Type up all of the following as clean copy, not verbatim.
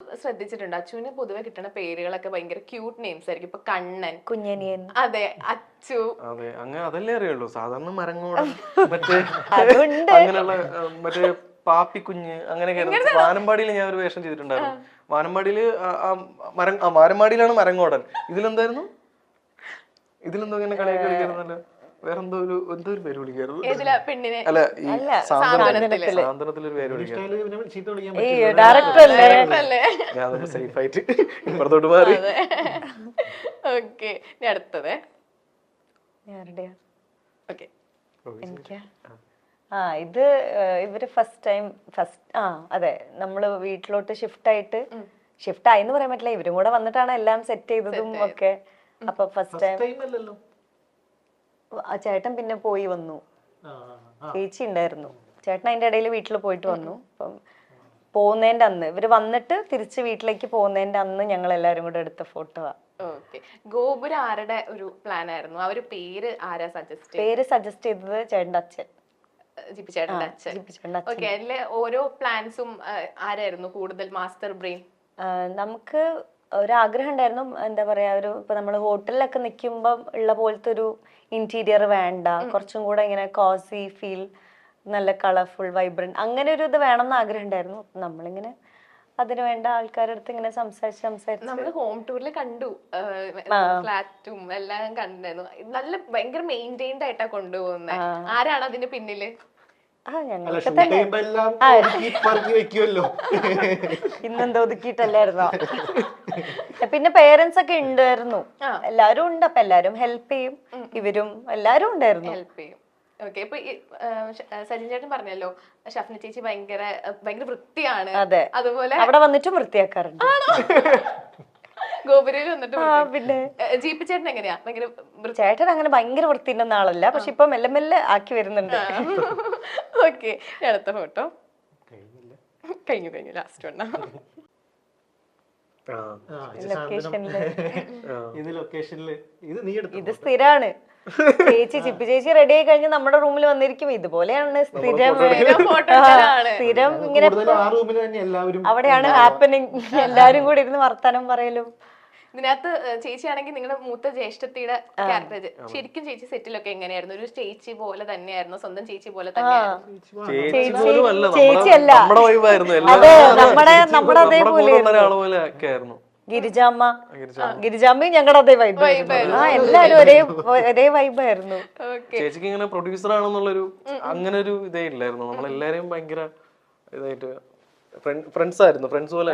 ശ്രദ്ധിച്ചിട്ടുണ്ട് അച്ചുവിന് പൊതുവെ കിട്ടുന്ന പേരുകളൊക്കെ ഭയങ്കര ക്യൂട്ട് നെയിംസ് ആയിരിക്കും. ഇപ്പൊ കണ്ണൻ, കുഞ്ഞനിയൻ, അതെ, അച്ചു. അതെ, അങ്ങനെ അതല്ലേ അറിയുള്ളൂ. സാധാരണ മരങ്ങോടൻ, മറ്റേ അതുണ്ട്. അങ്ങനെയുള്ള മറ്റേ പാപ്പിക്കുഞ്ഞ് അങ്ങനെയൊക്കെ. വാനമ്പാടിയിൽ ഞാൻ ഒരു വേഷം ചെയ്തിട്ടുണ്ടായിരുന്നു. വാനമ്പാടിയില് വാനമ്പാടിയിലാണ് മരങ്ങോടൻ. ഇതിലെന്തായിരുന്നു? ഇതിലെന്തോ ഇങ്ങനെ കളിയൊക്കെ കളിക്കായിരുന്നല്ലോ. വേറെന്തോ എന്തോ ഒരു പേര് വിളിക്കായിരുന്നു. അല്ല, ഈ സാന്ത്വനത്തിലൊരു പേര് വിളിക്കായിരുന്നു. ഡയറക്ടർ അല്ലേ? ഞാൻ സേഫ് ആയിട്ട് ഇപ്പുറത്തോട്ട് മാറി. ഓക്കെ, അടുത്തത് എനിക്കാ ഇത് ഇവര് അതെ, നമ്മള് വീട്ടിലോട്ട് ഷിഫ്റ്റ് ആയിന്ന് പറയാൻ പറ്റില്ല, ഇവരും കൂടെ വന്നിട്ടാണ് എല്ലാം സെറ്റ് ചെയ്തതും ഒക്കെ. അപ്പൊ ഫസ്റ്റ് ടൈം ചേട്ടൻ പിന്നെ പോയി വന്നു, ചേച്ചി ഉണ്ടായിരുന്നു. ചേട്ടൻ അതിന്റെ ഇടയിൽ വീട്ടിൽ പോയിട്ട് വന്നു. അപ്പം പോകുന്നതിന്റെ അന്ന് ഇവര് വന്നിട്ട് തിരിച്ച് വീട്ടിലേക്ക് പോകുന്നതിന്റെ അന്ന് ഞങ്ങൾ എല്ലാരും കൂടെ എടുത്ത ഫോട്ടോ. ഗോപുരം ആരുടെ ഒരു പ്ലാൻ ആയിരുന്നു? ആ ഒരു പേര് ആരാ സജസ്റ്റ് ചെയ്തത്? ചേട്ടന്റെ അച്ഛൻ, ജിപ്പിച്ചേട്ടന്റെ അച്ഛൻ. ഓക്കെ, അതിലെ ഓരോ പ്ലാൻസും ആരായിരുന്നു കൂടുതൽ മാസ്റ്റർ ബ്രെയിൻ? നമുക്ക് ഒരാഗ്രഹം ഉണ്ടായിരുന്നു, എന്താ പറയാ, ഇപ്പൊ നമ്മള് ഹോട്ടലിലൊക്കെ നിൽക്കുമ്പോ ഉള്ള പോലത്തെ ഒരു ഇന്റീരിയർ വേണ്ട, കുറച്ചും കൂടെ ഇങ്ങനെ കോസി ഫീൽ, നല്ല കളർഫുൾ വൈബ്രന്റ്, അങ്ങനെ ഒരു ഇത് വേണം എന്ന് ആഗ്രഹം ഉണ്ടായിരുന്നു. നമ്മളിങ്ങനെ അതിന് വേണ്ട ആൾക്കാരുടെ അടുത്ത് ഇങ്ങനെ സംസാരിച്ച് നമ്മള് ഹോം ടൂറിൽ കണ്ടു, ഫ്ലാറ്റും എല്ലാം കണ്ടായിരുന്നു. നല്ല ഭയങ്കര മെയിൻറ്റൈൻഡ് ആയിട്ടാ കൊണ്ടുപോകുന്നത്. ആരാണ് അതിന്റെ പിന്നില്? ഇന്നെന്തോ ഒതുക്കിയിട്ടല്ലായിരുന്നോ? പിന്നെ പേരൻസ് ഒക്കെ ഉണ്ടായിരുന്നു, എല്ലാരും ഉണ്ട്. അപ്പൊ എല്ലാരും ഹെൽപ്പ് ചെയ്യും, ഇവരും എല്ലാരും ഉണ്ടായിരുന്നു, ഹെൽപ്പ് ചെയ്യും. ഓക്കെ, ഇപ്പൊ സജിൻ ചേട്ടൻ പറഞ്ഞല്ലോ ഷഫ്ന ചേച്ചി ഭയങ്കര വൃത്തിയാണ്. അതെ, അതുപോലെ അവിടെ വന്നിട്ടും വൃത്തിയാക്കാറുണ്ട്. ഗോപുരയിൽ വന്നിട്ട് പിന്നെ ജീപ്പ് ചേട്ടൻ എങ്ങനെയാ? ചേട്ടൻ അങ്ങനെ ഭയങ്കര വൃത്തിൻ്റെ ആളല്ല, പക്ഷെ ഇപ്പൊ മെല്ലെ മെല്ലെ ആക്കി വരുന്നുണ്ട്. ഓക്കെ, അടുത്ത ഫോട്ടോ കഴിഞ്ഞു ലാസ്റ്റ് വണ്ണ. ഇത് സ്ഥിരാണ്. ചിപ്പി ചേച്ചി റെഡി ആയി കഴിഞ്ഞ് നമ്മുടെ റൂമിൽ വന്നിരിക്കും. ഇതുപോലെയാണ് സ്ഥിരം ഇങ്ങനെ അവിടെയാണ് ഹാപ്പനിങ്. എല്ലാരും കൂടി ഇരുന്ന് വർത്താനം പറയലും. ഇതിനകത്ത് ചേച്ചിയാണെങ്കിൽ നിങ്ങളുടെ മൂത്ത ജ്യേഷ്ഠത്തിയുടെ ക്യാരക്ടർ ശരിക്കും ചേച്ചി സെറ്റിലൊക്കെ എങ്ങനെയായിരുന്നു? ഒരു ചേച്ചി പോലെ തന്നെയായിരുന്നു? സ്വന്തം ചേച്ചി പോലെ തന്നെയായിരുന്നു? ചേച്ചിയല്ല, അതെ, നമ്മുടെ അതേപോലെ ഗിരിജാമ്മയും ഞങ്ങളുടെ അതേ വൈബ്. എല്ലാരും ഒരേ വൈബായിരുന്നു. ചേച്ചിക്ക് ഇങ്ങനെ പ്രൊഡ്യൂസർ ആണെന്നുള്ളൊരു അങ്ങനെ ഒരു ഇതേ ഇല്ലായിരുന്നു. നമ്മളെല്ലാരെയും ഭയങ്കര ഇതായിട്ട് ഫ്രണ്ട്സ് ആയിരുന്നു, ഫ്രണ്ട്സ് പോലെ.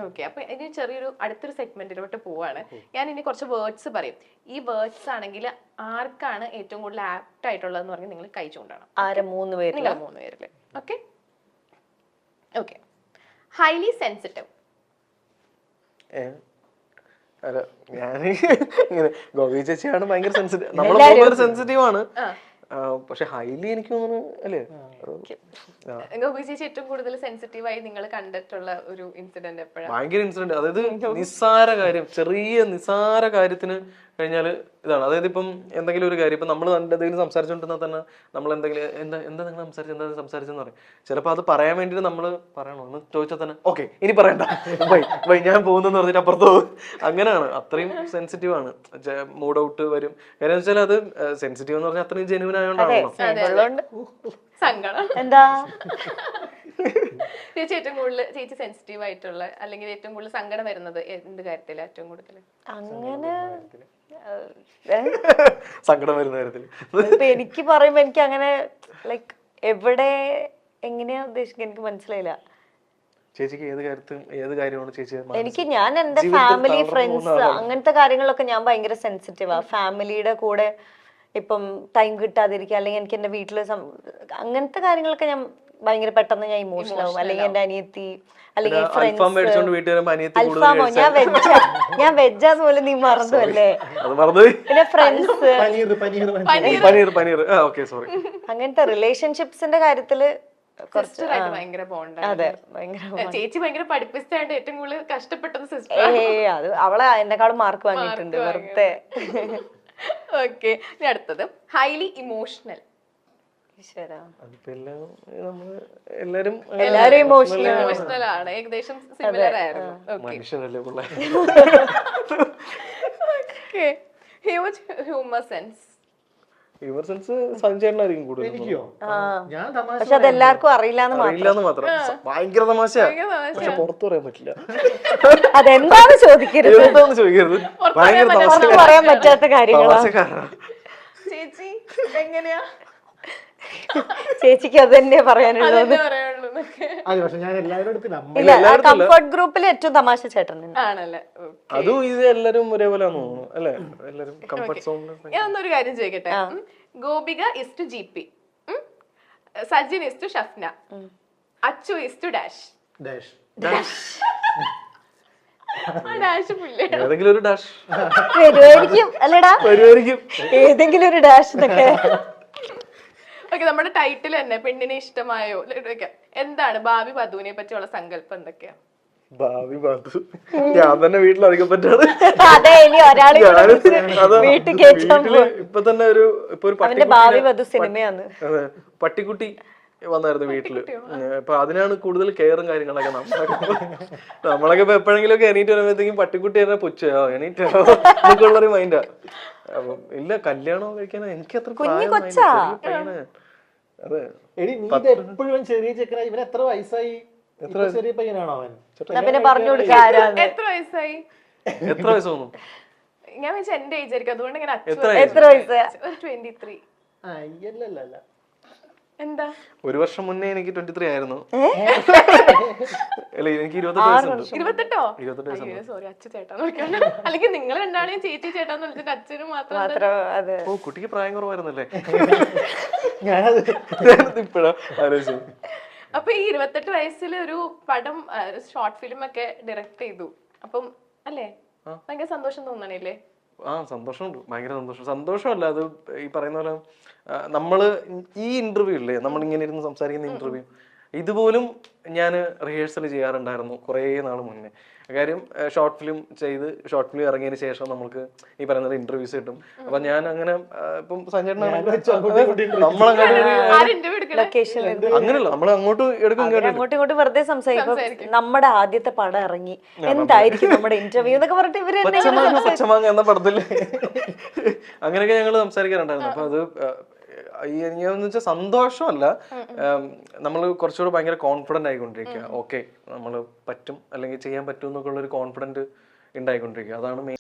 ഓക്കെ, അപ്പൊ ഇനി ചെറിയൊരു അടുത്തൊരു സെഗ്മെന്റിലോട്ട് പോവാണ്. ഞാൻ ഇനി കുറച്ച് വേർഡ്സ് പറയും. ഈ വേർഡ്സ് ആണെങ്കിൽ ആർക്കാണ് ഏറ്റവും കൂടുതൽ ആപ്റ്റ് ആയിട്ടുള്ളതെന്ന് പറഞ്ഞ് നിങ്ങൾ കൈ ചൂണ്ടാണ്. മൂന്ന് പേരില്. Okay okay. Highly sensitive. അല്ല, ഞാൻ ഇങ്ങനെ ഗോപി ചേച്ചിയാണ് ഭയങ്കര സെൻസിറ്റീവ്. നമ്മളെ സെൻസിറ്റീവ് ആണ്, പക്ഷെ ഹൈലി എനിക്ക് തോന്നുന്നു അല്ലേ? ഗോപി ചേച്ചി ഏറ്റവും കൂടുതൽ സെൻസിറ്റീവ് ആയി നിങ്ങൾ കണ്ടിട്ടുള്ള ഒരു ഇൻസിഡന്റ് എപ്പോഴാണ്? ഭയങ്കര ഇൻസിഡന്റ്, അതായത് നിസ്സാര കാര്യം, ചെറിയ നിസ്സാര കാര്യത്തിന് കഴിഞ്ഞാല് ഇതാണ്. അതായത് ഇപ്പം എന്തെങ്കിലും ഒരു കാര്യം, ഇപ്പം നമ്മൾ എന്തെങ്കിലും സംസാരിച്ചുകൊണ്ടിരുന്നാൽ തന്നെ നമ്മൾ എന്തെങ്കിലും എന്താ നിങ്ങൾ സംസാരിച്ചെന്ന് പറയും. ചിലപ്പോൾ അത് പറയാൻ വേണ്ടിയിട്ട് നമ്മൾ പറയണോ എന്ന് ചോദിച്ചാൽ തന്നെ ഓക്കെ ഇനി പറയണ്ട, ബൈ ഞാൻ പോകുന്നെന്ന് പറഞ്ഞിട്ട് അപ്പുറത്ത് പോകും. അങ്ങനെയാണ്, അത്രയും സെൻസിറ്റീവ് ആണ്. മൂഡ് ഔട്ട് വരും. കാര്യം വെച്ചാൽ അത് സെൻസിറ്റീവ് എന്ന് പറഞ്ഞാൽ അത്രയും ജെന്യൂൻ ആയതുകൊണ്ടാണല്ലോ. സങ്കടം എന്താ ചേച്ചി ഏറ്റവും കൂടുതൽ ചേച്ചി സെൻസിറ്റീവ് ആയിട്ടുള്ള അല്ലെങ്കിൽ ഏറ്റവും കൂടുതൽ സങ്കടം വരുന്നത് എന്ത് കാര്യത്തില്? ഏറ്റവും കൂടുതൽ അങ്ങനെ സങ്കടം വരുന്ന കാര്യത്തിൽ ഇപ്പൊ എനിക്ക് പറയുമ്പോ എനിക്ക് അങ്ങനെ ലൈക്ക് എവിടെ എങ്ങനെയാ ഉദ്ദേശിക്കുന്നത് എനിക്ക് മനസ്സിലായില്ല. ചേച്ചിക്ക് ഏത് കാര്യമാണ് ചേച്ചി? ഞാൻ എന്റെ ഫാമിലി, ഫ്രണ്ട്സ്, അങ്ങനത്തെ കാര്യങ്ങളൊക്കെ ഞാൻ ഭയങ്കര സെൻസിറ്റീവാ. ഫാമിലിയുടെ കൂടെ ഇപ്പം ടൈം കിട്ടാതിരിക്കുക, അല്ലെങ്കിൽ എനിക്ക് എന്റെ വീട്ടില് അങ്ങനത്തെ കാര്യങ്ങളൊക്കെ ഞാൻ ഭയങ്കര പെട്ടെന്ന് ഞാൻ ഇമോഷണൽ ആവും. അല്ലെങ്കിൽ എന്റെ അനിയത്തി, അല്ലെങ്കിൽ അൽഫാമോ, ഞാൻ വെജാന്ന് പോലും നീ മറന്നു അല്ലേ? പിന്നെ ഫ്രണ്ട്സ്, അങ്ങനത്തെ റിലേഷൻഷിപ്സിന്റെ കാര്യത്തില് ഭയങ്കര ബോണ്ടാണ്. ചേച്ചി ഭയങ്കര പഠിപ്പിച്ചാണ്ട് ഏറ്റവും കൂടുതൽ കഷ്ടപ്പെട്ടത് സിസ്റ്റർ. അത് അവളെ എന്നെക്കാളും മാർക്ക് വാങ്ങിയിട്ടുണ്ട് വെറുതെ. ഓക്കെ, അടുത്തത് ഹൈലി ഇമോഷണൽ. ഈശ്വരാ. അതിപ്പോ എല്ലാം നമ്മള് എല്ലാരും എല്ലാരും emotional ആണ്. ഇമോഷണൽ ആണ്, ഏകദേശം സിമിലർ ആയിരുന്നു. മനുഷ്യരല്ലേ പിള്ളേർ. Huge humour sense. Humour sense സഞ്ജയനായിരിക്കും കൂടുതൽ. എനിക്കോ? ഞാൻ തമാശ പക്ഷെ അത് എല്ലാവർക്കും അറിയില്ലാന്ന് മാത്രം. അറിയില്ലാന്ന് മാത്രം. ഭയങ്കര തമാശ, പക്ഷെ പുറത്തു പറയാൻ പറ്റില്ല. അതെന്താന്ന് ചോദിക്കരുത്. എന്താന്ന് ചോദിക്കരുത്. ഭയങ്കര പുറത്ത് പറയാൻ പറ്റാത്ത കാര്യങ്ങളാ. തമാശക്കാരനാ. ചേച്ചി എങ്ങനെയാ? ചേച്ചിക്ക് അത് തന്നെ പറയാനുള്ളത്. അതെന്നെ പറയാനുള്ളൂ എന്നൊക്കെ. അതെ, പക്ഷെ ഞാൻ എല്ലാവരുടെ അടുത്ത് നമ്പർ ഇല്ല, കംഫർട്ട് ഗ്രൂപ്പിൽ ഏറ്റവും തമാശ ചേട്ടൻ തന്നെ. ആണല്ലേ? അതും ഇത് എല്ലാരും ഒരേപോലെ തോന്നുന്നു അല്ലെ? എല്ലാരും കംഫർട്ട് സോണിൽ. ഞാൻ ഒന്നൊരു കാര്യം ചോദിക്കട്ടെ. Gopika is to GP, Sajin is to Shafna, Achu is to dash. Dash ആ ഡാഷ് പുല്ലേ. ഏതെങ്കിലും ഒരു ഡാഷ് വരുമായിരിക്കും അല്ലേടാ, വരുമായിരിക്കും. ഏതെങ്കിലും ഒരു ഡാഷ് എന്നൊക്കെ. ഓക്കെ, നമ്മുടെ ടൈറ്റിൽ തന്നെ പെണ്ണിനെ ഇഷ്ടമായോ എന്താണ് ഭാവി വധുവിനെ പറ്റിയുള്ള സങ്കല്പം എന്തൊക്കെയാ? ഭാവി ബാധു ഞാൻ തന്നെ വീട്ടിൽ അധികം പറ്റാണ്. അതെ, ഇനി ഒരാളെ വീട്ടിൽ കയറ്റാൻ ഇപ്പൊ തന്നെ ഒരു അവന്റെ ഭാവി വധു സിനിമയാണ്. അതെ, പട്ടിക്കുട്ടി വന്നായിരുന്നു വീട്ടില്. അപ്പൊ അതിനാണ് കൂടുതൽ കെയറും കാര്യങ്ങളൊക്കെ. നമ്മളൊക്കെ ഇപ്പൊ എപ്പോഴെങ്കിലും ഒക്കെ എണീറ്റ് വരുമ്പോഴത്തേക്കും പട്ടിക്കുട്ടി തന്നെ പുച്ഛോ എണീറ്റോ എന്നൊക്കെ ഉള്ളൊരു മൈൻഡാ. അപ്പം ഇല്ല, കല്യാണം കഴിക്കാൻ എനിക്ക് അത്ര അതെ. എടി, നീ എപ്പോഴും ചെറിയ ചെക്കനായി. ഇവൻ എത്ര വയസ്സായി? എത്ര ചെറിയ പയ്യനാണോ അവൻ? പിന്നെ പറഞ്ഞു കൊടുക്കുക ആരാണ്. എത്ര വയസ്സായി? എത്ര വയസ്സ് തോന്നും? ഞാൻ വെച്ചാൽ എന്റെ ഏജ് ആയിരിക്കും, അതുകൊണ്ട് ഇങ്ങനെ എത്ര വയസ്സ്? 23. അയ്യല്ലല്ല, എന്താ? ഒരു വർഷം മുന്നേ എനിക്ക് 23 ആയിരുന്നു. അല്ല, എനിക്ക് 28 വയസ്സുണ്ട്. 28ഓ? 28 വയസ്സുണ്ട്. സോറി, അച്ഛ ചേട്ടാന്ന് വിളിക്കണം. അല്ലെങ്കിൽ നിങ്ങൾ രണ്ടാളെയും ചേച്ചി ചേട്ടാന്ന് വിളിച്ചിട്ട് അച്ഛനും മാത്രം. അതെ. ഓ, കുട്ടിക്ക് പ്രായം കുറവായിരുന്നല്ലേ? ഞാനത് ഇപ്പഴാ ആലോചിച്ചു. അപ്പൊ ഈ 28 വയസ്സിൽ ഒരു പടം, ഷോർട്ട് ഫിലിം ഒക്കെ ഡയറക്ട് ചെയ്തു. അപ്പം അല്ലേ ഭയങ്കര സന്തോഷം തോന്നണില്ലേ? സന്തോഷമുണ്ട്, ഭയങ്കര സന്തോഷം. സന്തോഷമല്ല, അത് ഈ പറയുന്ന പോലെ നമ്മള് ഈ ഇന്റർവ്യൂ ഇല്ലേ, നമ്മളിങ്ങനെ ഇരുന്ന് സംസാരിക്കുന്ന ഇന്റർവ്യൂ, ഇതുപോലും ഞാൻ റിഹേഴ്സൽ ചെയ്യാറുണ്ടായിരുന്നു കുറേ നാൾ മുന്നേ. കാര്യം ഷോർട്ട് ഫിലിം ചെയ്ത് ഷോർട്ട് ഫിലിം ഇറങ്ങിയതിന് ശേഷം നമുക്ക് ഈ പറയുന്നത് ഇന്റർവ്യൂസ് കിട്ടും. അപ്പൊ ഞാൻ അങ്ങനെ ഇപ്പം സഞ്ജയ് അങ്ങനെയല്ല, നമ്മൾ അങ്ങോട്ടും എടുക്കും അങ്ങോട്ടും ഇങ്ങോട്ടും വെറുതെ സംസാരിക്കും. നമ്മുടെ ആദ്യത്തെ പടം ഇറങ്ങി, എന്തായിരിക്കും നമ്മുടെ ഇന്റർവ്യൂ എന്നൊക്കെ പറഞ്ഞിട്ട് ഇവര് പച്ചമാങ്ങ എന്ന പടത്തില് അങ്ങനെയൊക്കെ ഞങ്ങൾ സംസാരിക്കാറുണ്ടായിരുന്നു. അപ്പൊ അത് എന്ന് വെച്ചാൽ സന്തോഷമല്ല, നമ്മൾ കുറച്ചുകൂടെ ഭയങ്കര കോൺഫിഡന്റ് ആയിക്കൊണ്ടിരിക്കുക. ഓക്കെ, നമ്മൾ പറ്റും അല്ലെങ്കിൽ ചെയ്യാൻ പറ്റും എന്നൊക്കെ ഉള്ള ഒരു കോൺഫിഡന്റ് ഉണ്ടായിക്കൊണ്ടിരിക്കുക. അതാണ് മെയിൻ.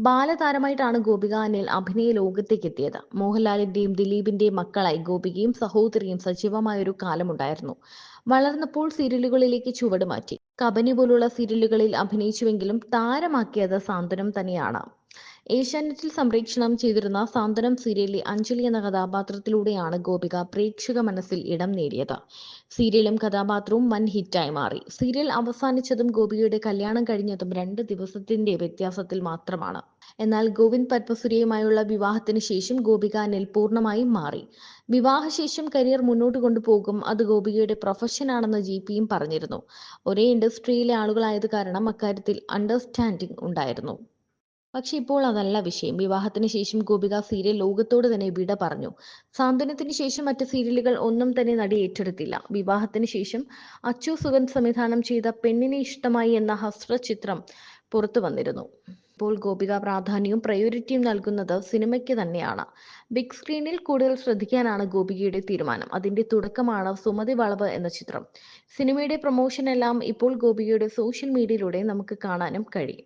ബാലതാരമായിട്ടാണ് ഗോപിക അനിൽ അഭിനയ ലോകത്തേക്ക് എത്തിയത്. മോഹൻലാലിന്റെയും ദിലീപിന്റെയും മക്കളായി ഗോപികയും സഹോദരിയും സജീവമായൊരു കാലമുണ്ടായിരുന്നു. വളർന്നപ്പോൾ സീരിയലുകളിലേക്ക് ചുവട് മാറ്റി. കബനി പോലുള്ള സീരിയലുകളിൽ അഭിനയിച്ചുവെങ്കിലും താരമാക്കിയത് സാന്ത്വനം തന്നെയാണ്. ഏഷ്യാനെറ്റിൽ സംപ്രേക്ഷണം ചെയ്തിരുന്ന സാന്ത്വനം സീരിയലിലെ അഞ്ജലി എന്ന കഥാപാത്രത്തിലൂടെയാണ് ഗോപിക പ്രേക്ഷക മനസ്സിൽ ഇടം നേടിയത്. സീരിയലും കഥാപാത്രവും വൻ ഹിറ്റായി മാറി. സീരിയൽ അവസാനിച്ചതും ഗോപികയുടെ കല്യാണം കഴിഞ്ഞതും 2 ദിവസത്തിന്റെ വ്യത്യാസത്തിൽ മാത്രമാണ്. എന്നാൽ ഗോവിന്ദ് പത്മസുരയുമായുള്ള വിവാഹത്തിന് ശേഷം ഗോപിക അനിൽ പൂർണ്ണമായും മാറി. വിവാഹശേഷം കരിയർ മുന്നോട്ട് കൊണ്ടുപോകും, അത് ഗോപികയുടെ പ്രൊഫഷനാണെന്ന് GPയും പറഞ്ഞിരുന്നു. ഒരേ ഇൻഡസ്ട്രിയിലെ ആളുകളായത് കാരണം അക്കാര്യത്തിൽ അണ്ടർസ്റ്റാൻഡിംഗ് ഉണ്ടായിരുന്നു. പക്ഷെ ഇപ്പോൾ അതല്ല വിഷയം. വിവാഹത്തിന് ശേഷം ഗോപിക സീരിയൽ ലോകത്തോട് തന്നെ വിട പറഞ്ഞു. സാന്ത്വനത്തിന് ശേഷം മറ്റ് സീരിയലുകൾ ഒന്നും തന്നെ നടി ഏറ്റെടുത്തില്ല. വിവാഹത്തിന് ശേഷം അച്ചു സുഗന്ധ് സംവിധാനം ചെയ്ത പെണ്ണിനെ ഇഷ്ടമായി എന്ന ഹസ്രചിത്രം പുറത്തു വന്നിരുന്നു. ഇപ്പോൾ ഗോപിക പ്രാധാന്യവും പ്രയോറിറ്റിയും നൽകുന്നത് സിനിമയ്ക്ക് തന്നെയാണ്. ബിഗ് സ്ക്രീനിൽ കൂടുതൽ ശ്രദ്ധിക്കാനാണ് ഗോപികയുടെ തീരുമാനം. അതിന്റെ തുടക്കമാണ് സുമതി വളവ് എന്ന ചിത്രം. സിനിമയുടെ പ്രൊമോഷൻ എല്ലാം ഇപ്പോൾ ഗോപികയുടെ സോഷ്യൽ മീഡിയയിലൂടെ നമുക്ക് കാണാനും കഴിയും.